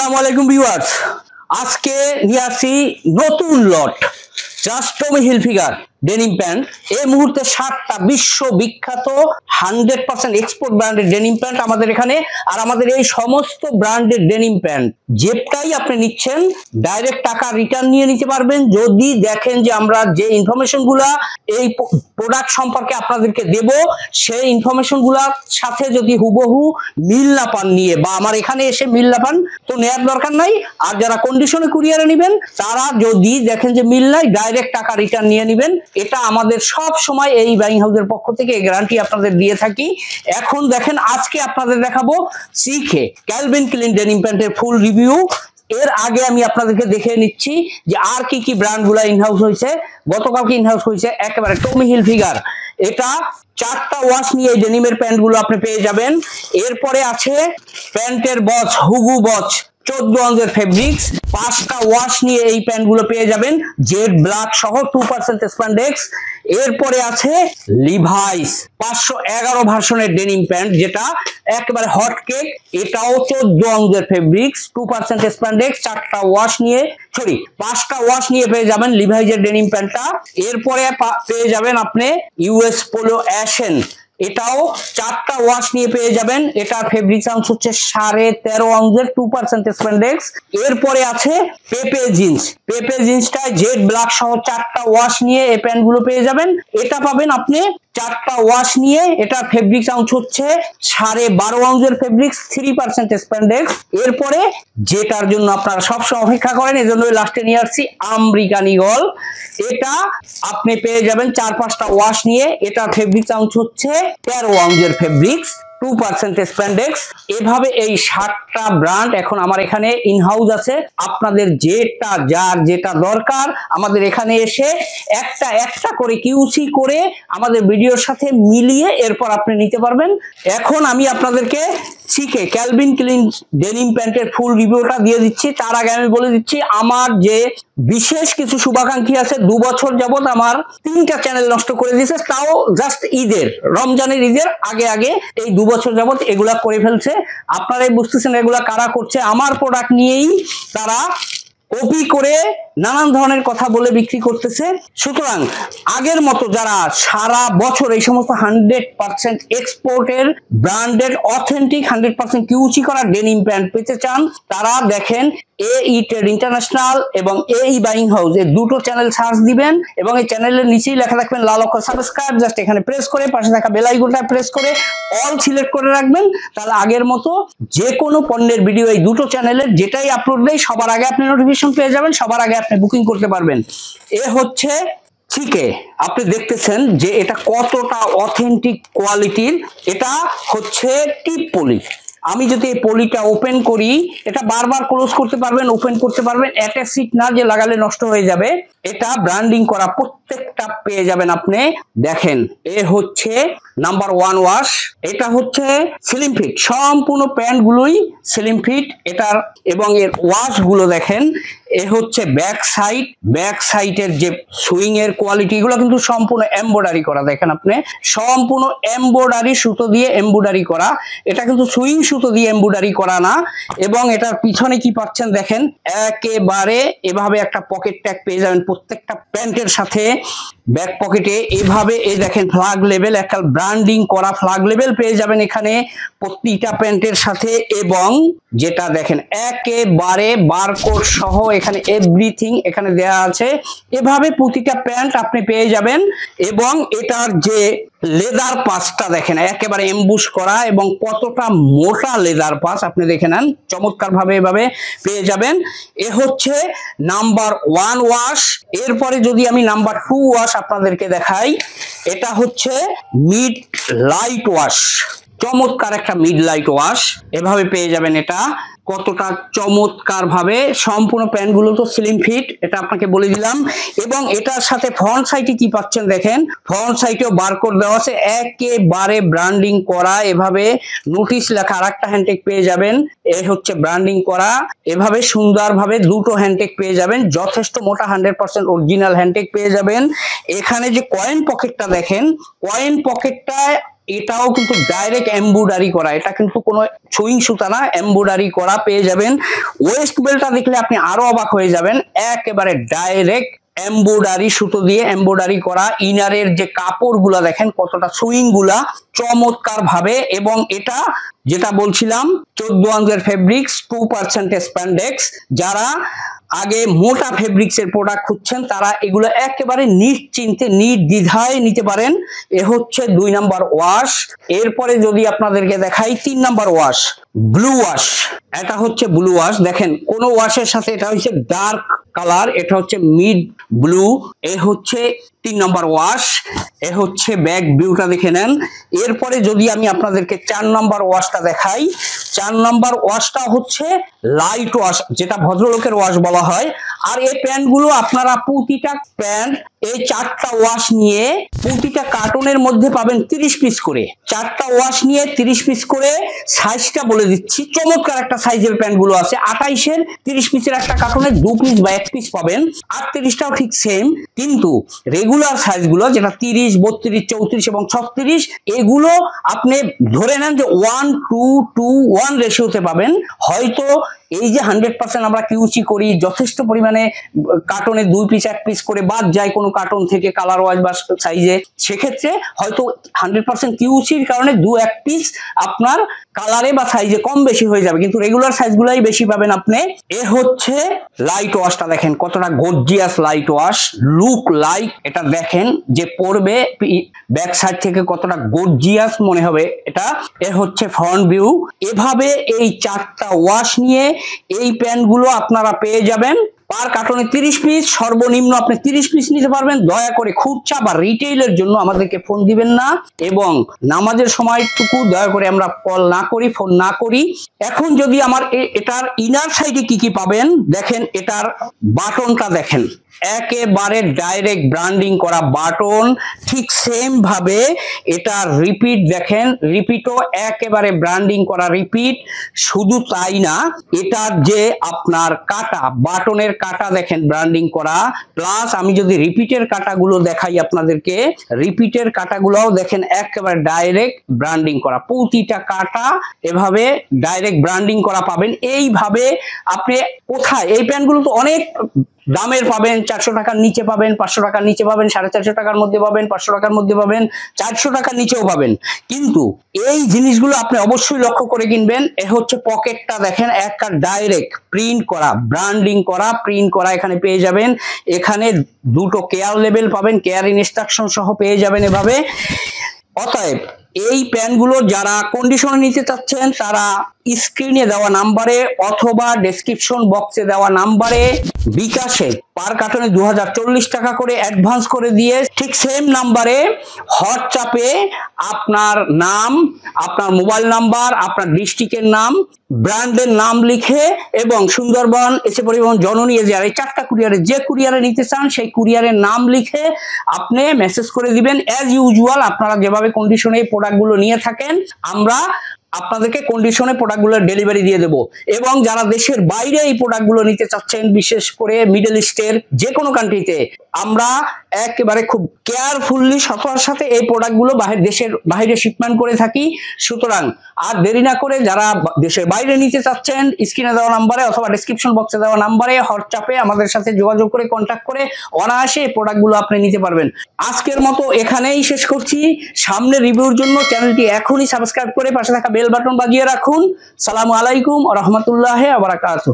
আসসালামু আলাইকুম ভিউয়ার্স, আজকে নিয়ে আসি নতুন lot just Tommy Hilfiger denim pant. এই মুহূর্তে 7টা বিশ্ববিখ্যাত 100% এক্সপোর্ট ব্র্যান্ডের ডেনিম প্যান্ট আমাদের এখানে। আর আমাদের এই সমস্ত ব্র্যান্ডের ডেনিম প্যান্ট যেটাই আপনি নিচ্ছেন ডাইরেক্ট টাকা রিটার্ন নিয়ে নিতে পারবেন যদি দেখেন যে আমরা যে ইনফরমেশনগুলা এই প্রোডাক্ট সম্পর্কে আপনাদেরকে দেব সেই ইনফরমেশনগুলোর সাথে যদি হুবহু মিল না পান নিয়ে বা আমার এখানে এসে মিল না পান তো নেওয়ার দরকার নাই। আর যারা কন্ডিশনে কুরিয়ারে নেবেন তারা যদি দেখেন যে মিল নাই ডাইরেক্ট টাকা রিটার্ন নিয়ে নেবেন। এটা আমাদের সব সময় এই বাইং হাউসের পক্ষ থেকে গ্যারান্টি আপনাদের দিয়ে থাকি। এখন দেখেন আজকে আপনাদের দেখাবো সিকে ক্যালভিন ক্লিন ডেনিম প্যান্টের ফুল রিভিউ। এর আগে আমি আপনাদেরকে দেখে নিচ্ছি যে আর কি কি ব্র্যান্ডগুলো ইনহাউস হয়েছে। গতকালকে ইনহাউস হয়েছে একেবারে টমি হিলফিগার, এটা 4টা ওয়াশ নিয়ে এই ডেনিমের প্যান্টগুলো আপনি পেয়ে যাবেন। এরপরে আছে প্যান্টের বস হুগু বচ 14 অঞ্চের ফেব্রিক্স, 5টা ওয়াশ নিয়ে এই প্যান্টগুলো পেয়ে যাবেন জেড ব্ল্যাক সহ 2% স্প্যান্ডেক্স। এরপরে আছে লিভাইস 511 ভার্সনের ডেনিম প্যান্ট যেটা একেবারে হট কেক, এটাও 14 অঞ্চের ফেব্রিক্স 2% স্প্যান্ডেক্স, 4টা ওয়াশ নিয়ে 5টা ওয়াশ নিয়ে পেয়ে যাবেন লিভাইসের ডেনিম প্যান্টটা। এরপরে পেয়ে যাবেন আপনি ইউএস পোলো অ্যাশেন, এটাও 4টা ওয়াশ নিয়ে পেয়ে যাবেন। এটা ফেব্রিক সাউন্ড হচ্ছে 13.5 অঞ্চের 2% স্প্যান্ডেক্স। এরপরে আছে পেপে জিন্সটা জেড ব্ল্যাক সহ 4টা ওয়াশ নিয়ে এই প্যান্টগুলো পেয়ে যাবেন। এটা পাবেন আপনি 4টা ওয়াশ নিয়ে, এটা ফেব্রিক সাউন্ড হচ্ছে 12.5 অঞ্চের ফেব্রিক্স 3% স্প্যান্ডেক্স। এরপরে যেটার জন্য আপনারা সবসময় অপেক্ষা করেন এজন্য লাস্টে নিয়ে আসছি আমেরিকান ঈগল, এটা আপনি পেয়ে যাবেন 4-5টা ওয়াশ নিয়ে, এটা ফেব্রিক সাউন্ড হচ্ছে 13 অঞ্চের ফেব্রিক্স 2% স্প্যান্ডেক্স। এভাবে এই 7টা ব্র্যান্ড এখন আমার এখানে ইনহাউস আছে। আপনাদের যেটা দরকার আমাদের এখানে এসে একটা করে কিউসি করে আমাদের ভিডিওর সাথে মিলিয়ে এরপর আপনি নিতে পারবেন। এখন আমি আপনাদেরকে সিকে ক্যালভিন ক্লিন ডেনিম প্যান্টের ফুল রিভিউটা দিয়ে দিচ্ছি। তার আগে আমি বলে দিচ্ছি আমার যে বিশেষ কিছু শুভাকাঙ্ক্ষী আছে 2 বছর যাবত আমার 3টা চ্যানেল নষ্ট করে দিয়েছে, তাও জাস্ট রমজানের ঈদের আগে এই 2 বছর যাবত এগুলা করে ফেলছে। আপনারাই বুঝতেছেন এগুলা কারা করছে, আমার প্রোডাক্ট নিয়েই তারা কপি করে নানান ধরনের কথা বলে বিক্রি করতেছে। সুতরাং আগের মতো যারা সারা বছর এই সমস্ত 100% এক্সপোর্টের ব্র্যান্ডেড অথেন্টিক 100% কিউসি করা ডেনিম প্যান্ট পেতে চান তারা দেখেন এই ট্রেড ইন্টারন্যাশনাল এবং এই বাইং হাউস এই দুটো চ্যানেল সার্চ দিবেন এবং এই চ্যানেলের নিচেই লেখা থাকবেন লাল অক্ষর সাবস্ক্রাইব, জাস্ট এখানে প্রেস করে পাশে থাকা বেল আইকনটা প্রেস করে অল সিলেক্ট করে রাখবেন। তাহলে আগের মতো যে কোনো পণ্যের ভিডিও এই দুটো চ্যানেলের যেটাই আপলোড দেয় সবার আগে আপনি নোটিফিকেশন পেয়ে যাবেন, সবার আগে আপনি বুকিং করতে পারবেন। এ হচ্ছে সিকে, আপনি দেখতেছেন যে এটা কতটা অথেন্টিক কোয়ালিটির। এটা হচ্ছে টিপ পলি। আমি যদি এই পলিটা ওপেন করি এটা বারবার ক্লোজ করতে পারবেন, ওপেন করতে পারবেন, অ্যাটাচিড না যে লাগালে নষ্ট হয়ে যাবে। এটা ব্র্যান্ডিং করা প্রত্যেকটা পেয়ে যাবেন আপনি। দেখেন এ হচ্ছে নাম্বার 1 ওয়াশ, এটা হচ্ছে স্লিম ফিট, সম্পূর্ণ প্যান্ট গুলোই স্লিম ফিট এটার, এবং এর ওয়াশ গুলো দেখেন। এ হচ্ছে ব্যাক সাইডের যে সুইং এর কোয়ালিটি এগুলো কিন্তু সম্পূর্ণ এমব্রয়ডারি করা, দেখেন আপনি সম্পূর্ণ এমব্রয়ডারি সুতো দিয়ে এমব্রয়ডারি করা, এটা কিন্তু সুইং সুতো দিয়ে এমব্রয়ডারি করা না। এবং এটার পিছনে কি পাচ্ছেন দেখেন একেবারে এভাবে একটা পকেট ট্যাগ পেয়ে যাবেন প্রত্যেকটা প্যান্টের সাথে। ব্যাক পকেটে এভাবে এই দেখেন ফ্ল্যাগ লেভেল, একটা ব্র্যান্ডিং করা ফ্ল্যাগ লেভেল পেয়ে যাবেন এখানে প্রতিটা প্যান্টের সাথে। এবং যেটা দেখেন একেবারে বারকোড সহ এখানে এভরিথিং এখানে দেয়া আছে, এভাবে প্রতিটা প্যান্ট আপনি পেয়ে যাবেন। এবং এটার যে লেদার পাসটা দেখেন একেবারে এমবুশ করা এবং কতটা মোটা লেদার পাস আপনি দেখে নেন, চমৎকার ভাবে এভাবে পেয়ে যাবেন। এ হচ্ছে নাম্বার 1 ওয়াশ। এরপরে যদি আমি নাম্বার 2 ওয়াশ আপনাদেরকে দেখাই, এটা হচ্ছে মিড লাইট ওয়াশ, চমৎকার একটা মিড লাইট ওয়াশ এভাবে পেয়ে যাবেন। এটা কতটা চমৎকার ভাবে সম্পূর্ণ প্যান্টগুলো তো স্লিম ফিট, এটা আপনাকে বলে দিলাম। এবং এটার সাথে ফ্রন্ট সাইডে কি পাচ্ছেন দেখেন, ফ্রন্ট সাইডেও বারকোড দেওয়া আছে, একেবারে ব্র্যান্ডিং করা, এভাবে নোটিশ লেখা আরেকটা হ্যান্ডটেক পেয়ে যাবেন। এই হচ্ছে ব্র্যান্ডিং করা, এভাবে সুন্দরভাবে দুটো হ্যান্ডটেক পেয়ে যাবেন, যথেষ্ট মোটা 100% অরিজিনাল হ্যান্ডটেক পেয়ে যাবেন। এখানে যে কয়েন পকেটটা দেখেন, কয়েন পকেটটায় এটাও কিন্তু ডাইরেক্ট এমব্রয়ডারি করা, এটা কিন্তু কোনো সুইং সুতা না, এমব্রয়ডারি করা পেয়ে যাবেন। ওয়েস্ট বেল্টটা দেখলে আপনি আরো অবাক হয়ে যাবেন, একেবারে ডাইরেক্ট এমব্রয়ডারি সুতো দিয়ে এমব্রয়ডারি করা। ইনারের যে কাপড় গুলা দেখেন কতটা সুইং গুলা চমৎকার ভাবে, এবং এটা যেটা বলছিলাম 14 আউন্সের ফেব্রিক্স, 2% স্প্যান্ডেক্স। যারা আগে মোটা ফেব্রিক্স এর প্রোডাক্ট খুঁজছেন তারা এগুলো একেবারে নিশ্চিন্তে নির্দ্বিধায় নিতে পারেন। এ হচ্ছে 2 নাম্বার ওয়াশ। এরপরে যদি আপনাদেরকে দেখাই 3 নাম্বার ওয়াশ, ব্লু ওয়াশ। এটা হচ্ছে ব্লু ওয়াশ, দেখেন কোন ওয়াশের সাথে এটা হচ্ছে ডার্ক কালার, এটা হচ্ছে মিড ব্লু। এ হচ্ছে 3 নাম্বার ওয়াশ। এ হচ্ছে ব্যাক ভিউটা দেখে নেন। এরপরে যদি আমি আপনাদেরকে 4 নাম্বার ওয়াশটা দেখাই, 4 নাম্বার ওয়াশটা হচ্ছে লাইট ওয়াশ, যেটা ভদ্রলোকের ওয়াশ বলা হয়। আর এই প্যান্টগুলো আপনারা প্রতিটা প্যান্ট এই 4টা ওয়াশ নিয়ে প্রতিটা কার্টনের মধ্যে পাবেন 30 পিস করে। 4টা ওয়াশ নিয়ে 30 পিস করে। সাইজটা বলে দিচ্ছি, চমৎকার একটা সাইজের প্যান্টগুলো আছে। 28-এর 30 পিসের একটা কার্টনে 2 পিস বা 1 পিস পাবেন। 38টাও ঠিক সেম, কিন্তু রেগুলার সাইজগুলো যেটা 30, 32, 34 এবং 36, এগুলো আপনি ধরে নেন যে 1:2:1 রেশিওতে পাবেন। হয়তো এই যে 100% আমরা কিউসি করি, যথেষ্ট পরিমাণে কার্টনে 2 পিস 1 পিস করে বাদ যায় কোনো কার্টন থেকে কালার ওয়াইজ বা সাইজে, সেক্ষেত্রে হয়তো 100% কিউসির কারণে 2-1 পিস আপনার কালারে বা সাইজে কম বেশি হয়ে যাবে, কিন্তু রেগুলার সাইজগুলাই বেশি পাবেন আপনি। এ হচ্ছে লাইট ওয়াশটা, দেখেন কতটা gorgeous light wash, look like. এটা দেখেন যে পরবে ব্যাক সাইড থেকে কতটা গর্জিয়াস মনে হবে এটা। এ হচ্ছে ফ্রন্ট ভিউ। এভাবে এই 4টা ওয়াশ নিয়ে এই প্যান্টগুলো আপনারা পেয়ে যাবেন পার কার্টনে 30 পিস, সর্বনিম্ন আপনি 30 পিস নিতে পারবেন। দয়া করে খুচরা বা রিটেইলের জন্য আমাদেরকে ফোন দিবেন না, এবং নামাজের সময়টুকু দয়া করে আমরা কল না করি, ফোন না করি। এখন যদি আমার এটার ইনার সাইডে কি কি পাবেন দেখেন, এটার বাটনটা দেখেন, একেবারে ডাইরেক্ট ব্র্যান্ডিং করা বাটন। ঠিক সেম ভাবে এটা রিপিট দেখেন, রিপিটও একেবারে ব্র্যান্ডিং করা রিপিট। শুধু তাই না, এটার যে আপনার কাটা, বাটনের কাটা দেখেন ব্র্যান্ডিং করা। প্লাস আমি যদি রিপিটের কাটাগুলো দেখাই আপনাদেরকে, রিপিটের কাটাগুলোও দেখেন একেবারে ডাইরেক্ট ব্র্যান্ডিং করা। প্রতিটা কাটা এভাবে ডাইরেক্ট ব্র্যান্ডিং করা পাবেন। এইভাবে আপনি কোথায় এই প্যান্টগুলো তো অনেক দামের পাবেন, 400 টাকার নিচে পাবেন, 500 টাকার নিচে পাবেন, 450 টাকার মধ্যে পাবেন, 500 টাকার মধ্যে পাবেন, 400 টাকার নিচেও পাবেন। কিন্তু এই জিনিসগুলো আপনি অবশ্যই লক্ষ্য করে কিনবেন। এ হচ্ছে পকেটটা দেখেন, একটা ডাইরেক্ট প্রিন্ট করা, ব্র্যান্ডিং করা, প্রিন্ট করা এখানে পেয়ে যাবেন। এখানে দুটো কেয়ার লেভেল পাবেন, কেয়ার ইনস্ট্রাকশন সহ পেয়ে যাবেন এভাবে। অতএব এই প্যান্টগুলো যারা কন্ডিশনে নিতে চাচ্ছেন তারা স্ক্রিনে দেওয়া নাম্বারে অথবা ডেসক্রিপশন বক্সে দেওয়া নাম্বারে বিকাশে পার কার্টনে 2040 টাকা করে অ্যাডভান্স করে দিয়ে, ঠিক সেম নাম্বারে হোয়াটসঅ্যাপে আপনার নাম, আপনার মোবাইল নাম্বার, আপনার ডিস্ট্রিক্টের নাম, ব্র্যান্ডের নাম লিখে এবং সুন্দরবন, এসে পরিবহন, জননী, এজিআর, এই 4টা কুরিয়ারে যে কুরিয়ারে নিতে চান সেই কুরিয়ারের নাম লিখে আপনি মেসেজ করে দিবেন। অ্যাজ ইউজুয়াল আপনারা যেভাবে কন্ডিশনে এই প্রোডাক্টগুলো নিয়ে থাকেন, আমরা আপনাদেরকে কন্ডিশনে প্রোডাক্টগুলো ডেলিভারি দিয়ে দেব। এবং যারা দেশের বাইরে এই প্রোডাক্টগুলো নিতে চাচ্ছেন, বিশেষ করে মিডল ইস্টের যে কোনো কান্ট্রিতে, আমরা একেবারে খুব কেয়ারফুললি সততার সাথে এই প্রোডাক্টগুলো দেশের বাইরে শিপমেন্ট করে থাকি। সুতরাং আর দেরি না করে যারা দেশের বাইরে নিতে চাচ্ছেন, স্ক্রিনে দেওয়া নাম্বারে অথবা ডেসক্রিপশন বক্সে দেওয়া নাম্বারে হোয়াটসঅ্যাপে আমাদের সাথে যোগাযোগ করে, কন্ট্যাক্ট করে অনায়াসে এই প্রোডাক্টগুলো আপনি নিতে পারবেন। আজকের মতো এখানেই শেষ করছি। সামনে রিভিউর জন্য চ্যানেলটি এখনই সাবস্ক্রাইব করে পাশে থাকা বেল বাটন বাজিয়ে রাখুন। সালামু আলাইকুম ওয়া রাহমাতুল্লাহি ওয়া বারাকাতুহু।